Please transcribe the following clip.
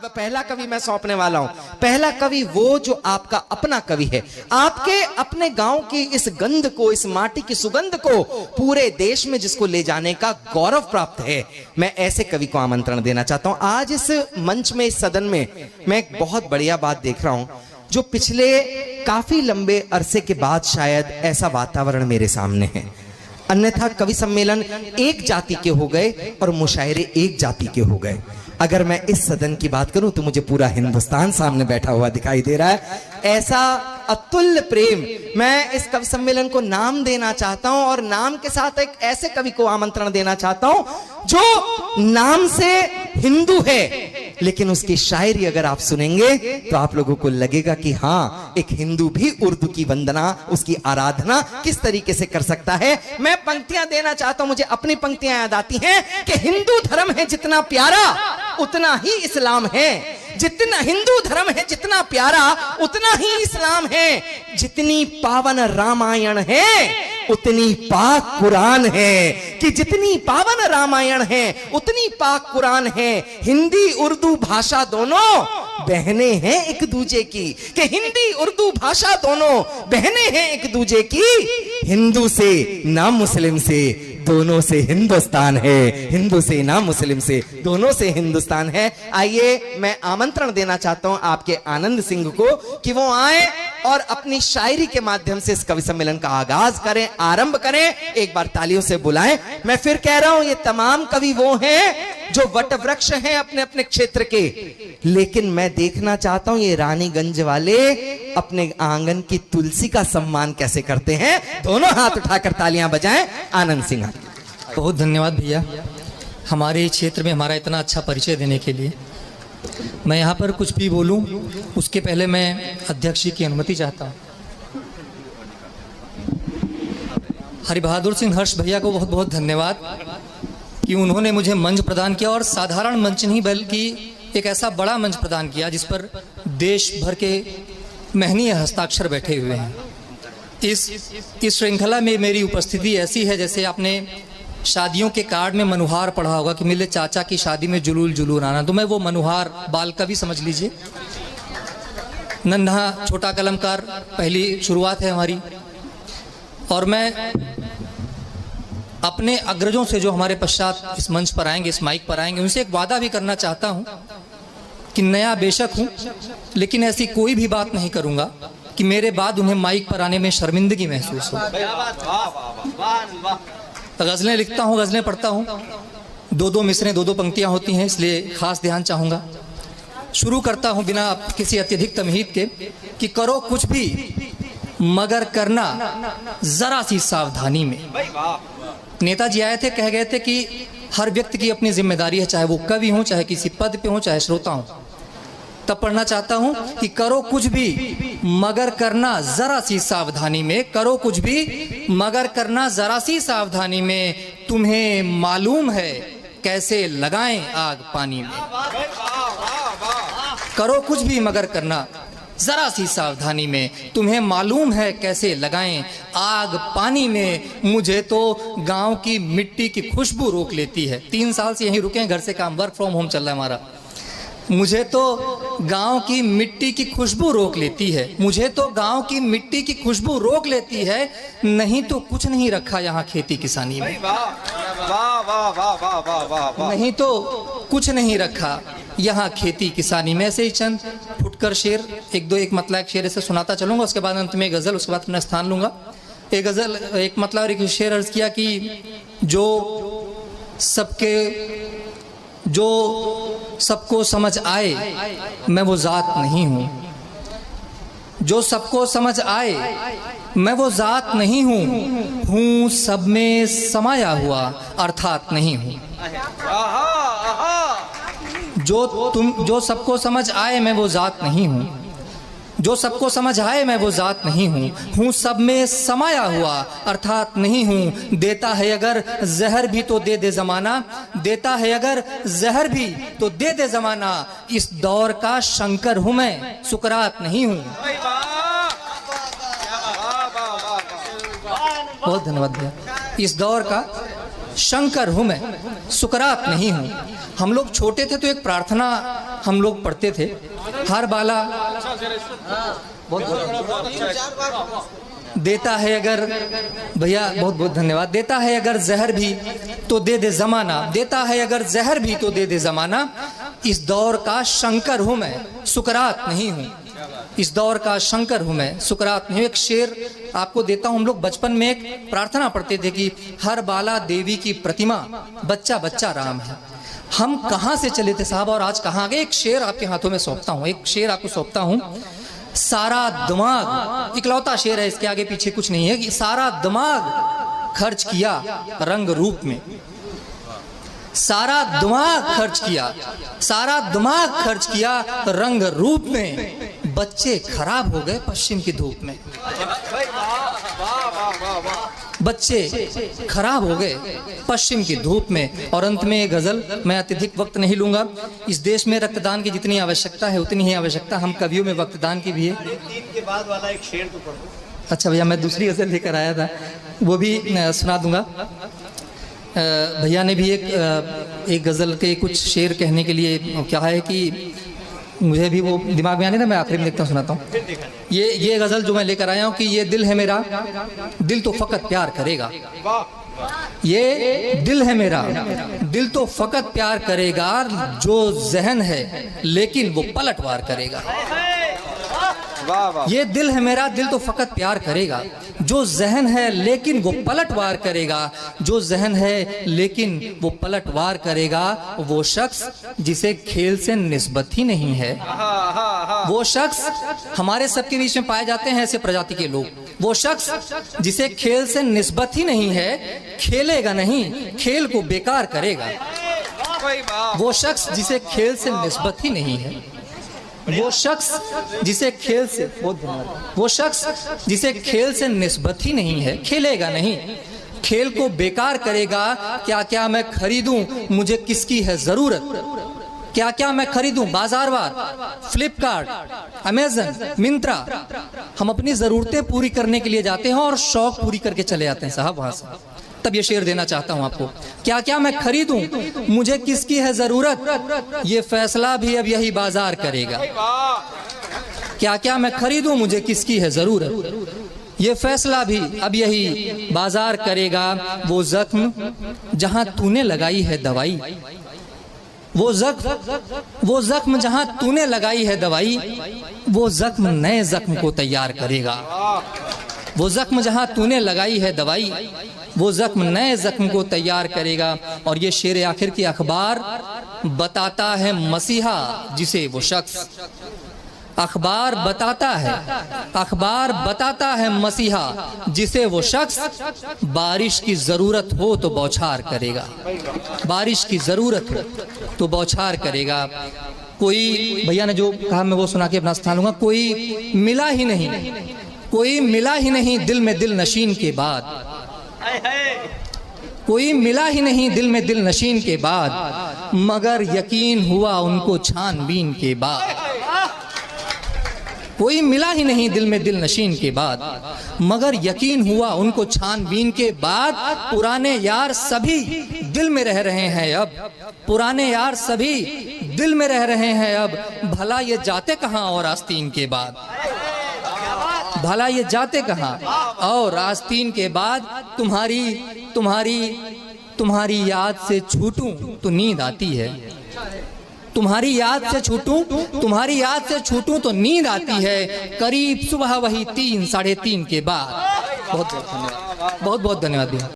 आपका पहला कवि मैं सौंपने वाला हूं। पहला कवि वो जो आपका अपना कवि है, आपके अपने गांव की इस गंध को, इस माटी की सुगंध को पूरे देश में जिसको ले जाने का गौरव प्राप्त है, मैं ऐसे कवि को आमंत्रण देना चाहता हूं। आज इस मंच में, इस सदन में मैं एक बहुत बढ़िया बात देख रहा हूं, जो पिछले काफी लंबे अरसे के बाद शायद ऐसा वातावरण मेरे सामने है। अन्यथा कवि सम्मेलन एक जाति के हो गए और मुशायरे एक जाति के हो गए। अगर मैं इस सदन की बात करूं तो मुझे पूरा हिंदुस्तान सामने बैठा हुआ दिखाई दे रहा है। ऐसा अतुल्य प्रेम, मैं इस कवि सम्मेलन को नाम देना चाहता हूं और नाम के साथ एक ऐसे कवि को आमंत्रण देना चाहता हूं जो नाम से हिंदू है, लेकिन उसकी शायरी अगर आप सुनेंगे तो आप लोगों को लगेगा कि हाँ, एक हिंदू भी उर्दू की वंदना, उसकी आराधना किस तरीके से कर सकता है। मैं पंक्तियां देना चाहता हूं, मुझे अपनी पंक्तियां याद आती हैं कि हिंदू धर्म है जितना प्यारा उतना ही इस्लाम है, जितना हिंदू धर्म है जितना प्यारा उतना ही इस्लाम है, जितनी पावन रामायण है उतनी पाक कुरान है, कि जितनी पावन रामायण है उतनी पाक कुरान है। हिंदी उर्दू भाषा दोनों बहनें हैं एक दूजे की, कि हिंदी उर्दू भाषा दोनों बहनें हैं एक दूजे की। हिंदू से ना मुस्लिम से दोनों से हिंदुस्तान है, हिंदू से ना मुस्लिम से दोनों से हिंदुस्तान है। आइए, मैं आमंत्रण देना चाहता हूं आपके आनंद सिंह को कि वो आए और अपनी शायरी के माध्यम से इस कवि सम्मेलन का आगाज करें, आरंभ करें। एक बार तालियों से बुलाएं। मैं फिर कह रहा हूं, ये तमाम कवि वो हैं जो वटवृक्ष हैं अपने अपने क्षेत्र के, लेकिन मैं देखना चाहता हूं ये रानीगंज वाले अपने आंगन की तुलसी का सम्मान कैसे करते हैं। दोनों हाथ उठाकर तालियां बजाएं। आनंद सिंह, बहुत धन्यवाद भैया, हमारे क्षेत्र में हमारा इतना अच्छा परिचय देने के लिए। मैं यहाँ पर कुछ भी बोलूँ उसके पहले मैं अध्यक्ष जी की अनुमति चाहता हूँ। हरि बहादुर सिंह हर्ष भैया को बहुत बहुत धन्यवाद कि उन्होंने मुझे मंच प्रदान किया, और साधारण मंच नहीं बल्कि एक ऐसा बड़ा मंच प्रदान किया जिस पर देश भर के महनीय हस्ताक्षर बैठे हुए हैं। इस श्रृंखला में मेरी उपस्थिति ऐसी है जैसे आपने शादियों के कार्ड में मनुहार पढ़ा होगा कि मेरे चाचा की शादी में जुलूल जुलूल आना, तो मैं वो मनुहार बाल का भी समझ लीजिए। नन्हा छोटा कलमकार पहली शुरुआत है हमारी, और मैं अपने अग्रजों से जो हमारे पश्चात इस मंच पर आएंगे, इस माइक पर आएंगे, उनसे एक वादा भी करना चाहता हूं कि नया बेशक हूं, लेकिन ऐसी कोई भी बात नहीं करूंगा कि मेरे बाद उन्हें माइक पर आने में शर्मिंदगी महसूस हो। गज़लें लिखता हूँ, गज़लें पढ़ता हूँ, दो मिसरें, दो पंक्तियाँ होती हैं, इसलिए खास ध्यान चाहूँगा। शुरू करता हूँ बिना किसी अत्यधिक तमहीद के कि करो कुछ भी मगर करना जरा सी सावधानी में। नेताजी आए थे, कह गए थे कि हर व्यक्ति की अपनी जिम्मेदारी है, चाहे वो कवि हो, चाहे किसी पद पे हो, चाहे श्रोता हो। तब पढ़ना चाहता हूं कि करो कुछ भी मगर करना जरा सी सावधानी में, करो कुछ भी मगर करना जरा सी सावधानी में, तुम्हें मालूम है कैसे लगाएं आग पानी में। करो कुछ भी मगर करना जरा सी सावधानी में, तुम्हें मालूम है कैसे लगाएं आग पानी में। मुझे तो गांव की मिट्टी की खुशबू रोक लेती है। 3 साल से यहीं रुके हैं, घर से काम, वर्क फ्रॉम होम चल रहा है हमारा। मुझे तो गांव की मिट्टी की खुशबू रोक लेती है, मुझे तो गांव की मिट्टी की खुशबू रोक लेती है, नहीं तो कुछ नहीं रखा यहाँ खेती किसानी में। नहीं तो कुछ नहीं रखा यहाँ खेती किसानी में। ऐसे ही चंद फुटकर शेर, एक मतला एक शेर ऐसे सुनाता चलूंगा, उसके बाद अंत में गज़ल, उसके बाद अपना स्थान लूंगा। एक गज़ल, एक मतला और एक शेर अर्ज किया कि जो सबको समझ आए मैं वो ज़ात नहीं हूँ, जो सबको समझ आए मैं वो ज़ात नहीं हूँ सब में समाया हुआ अर्थात नहीं हूँ। जो सबको समझ आए मैं वो ज़ात नहीं हूँ, जो सबको समझ आए मैं वो ज़ात नहीं हूँ सब में समाया हुआ अर्थात नहीं हूँ। देता है अगर जहर भी तो दे दे ज़माना, देता है अगर जहर भी तो दे दे ज़माना, इस दौर का शंकर हूँ मैं सुकरात नहीं हूँ। बहुत धन्यवाद भैया। इस दौर का शंकर हूँ मैं सुकरात नहीं हूँ। हम लोग छोटे थे तो एक प्रार्थना हम लोग पढ़ते थे, हर बाला देता है अगर, भैया बहुत बहुत धन्यवाद, देता है अगर जहर भी तो दे दे जमाना, देता है अगर जहर भी तो दे दे जमाना, इस दौर का शंकर हूं मैं, सुकरात नहीं हूं, इस दौर का शंकर हूं मैं, सुकरात नहीं हूं। एक शेर आपको देता हूं। हम लोग बचपन में एक प्रार्थना पढ़ते थे कि हर बाला देवी की प्रतिमा, बच्चा बच्चा राम है। हम कहां से चले थे साहब और आज कहां गए। एक शेर आपके हाथों में सौंपता हूं, एक शेर आपको सौंपता हूं। सारा दिमाग, इकलौता शेर है, इसके आगे पीछे कुछ नहीं है, कि सारा दिमाग खर्च किया रंग रूप में, सारा दिमाग खर्च किया, सारा दिमाग खर्च किया रंग रूप में, बच्चे खराब हो गए पश्चिम की धूप में, बच्चे खराब हो गए पश्चिम की धूप में। और अंत में ये गजल, मैं अत्यधिक वक्त नहीं लूंगा। इस देश में रक्तदान की जितनी आवश्यकता है उतनी ही आवश्यकता हम कवियों में रक्तदान की भी है। 3 के बाद वाला एक शेर तो पढ़ो। अच्छा भैया, मैं दूसरी गजल लेकर आया था, वो भी सुना दूंगा। भैया ने भी एक गजल के कुछ शेर कहने के लिए क्या है कि मुझे भी वो दिमाग में आने ना, मैं आखिरी में देखता हूँ, सुनाता हूँ। ये गजल जो मैं लेकर आया हूँ कि ये दिल है मेरा, दिल तो फकत प्यार करेगा, ये दिल है मेरा, दिल तो फकत प्यार करेगा, जो जहन है लेकिन वो पलटवार करेगा। ये दिल है मेरा, दिल तो फकत प्यार करेगा, जो जहन है लेकिन वो पलटवार करेगा, जो जहन है लेकिन वो पलटवार करेगा। वो शख्स जिसे खेल से निस्बत ही नहीं है, वो शख्स, हमारे सबके बीच में पाए जाते हैं ऐसे प्रजाति के लोग, वो शख्स जिसे खेल से निस्बत ही नहीं है, खेलेगा नहीं, खेल को बेकार करेगा। वो शख्स जिसे खेल से निस्बत ही नहीं है, वो शख्स जिसे खेल से, बहुत धन्यवाद, वो शख्स जिसे खेल से निस्बत ही नहीं है, खेलेगा नहीं, खेल को बेकार करेगा। क्या क्या मैं खरीदूं, मुझे किसकी है जरूरत, क्या क्या मैं खरीदूं, बाजारवार, फ्लिपकार्ट, अमेजन, मिंत्रा, हम अपनी जरूरतें पूरी करने के लिए जाते हैं और शौक पूरी करके चले आते हैं साहब वहां से। तब ये शेर देना चाहता हूं आपको, क्या क्या मैं खरीदूं, मुझे किसकी है जरूरत, ये फैसला भी अब यही बाजार करेगा। क्या क्या मैं खरीदूं, मुझे किसकी है जरूरत, ये फैसला भी अब यही बाजार करेगा। वो जख्म जहां तूने लगाई है दवाई, वो जख्म जहां तूने लगाई है दवाई, वो जख्म नए जख्म को तैयार करेगा। वो जख्म जहां तूने लगाई है दवाई, वो जख्म नए जख्म को तैयार करेगा। और ये शेर आखिर की, अखबार बताता है मसीहा जिसे वो शख्स, अखबार बताता है, अखबार बताता है मसीहा जिसे वो शख्स, बारिश की जरूरत हो तो बौछार करेगा, बारिश की जरूरत हो तो बौछार करेगा। कोई भैया ने जो कहा मैं वो सुना के अपना स्थान लूंगा। कोई मिला ही नहीं, कोई मिला ही नहीं दिल में दिल नशीन के बाद, कोई मिला ही नहीं दिल में दिल नशीन के बाद, मगर यकीन हुआ उनको छानबीन के बाद। कोई मिला ही नहीं दिल में दिल नशीन के बाद, मगर यकीन हुआ उनको छानबीन के बाद। पुराने यार सभी दिल में रह रहे हैं अब, पुराने यार सभी दिल में रह रहे हैं अब, भला ये जाते कहाँ और आस्तीन के बाद, भला ये जाते कहाँ और आस्तीन के बाद। तुम्हारी तुम्हारी तुम्हारी याद से छूटूं तो नींद आती है, तुम्हारी याद से छूटूं, तुम्हारी याद से छूटूं तो नींद आती है, करीब सुबह वही 3 साढ़े 3 के बाद। बहुत बहुत धन्यवाद, बहुत बहुत धन्यवाद भैया।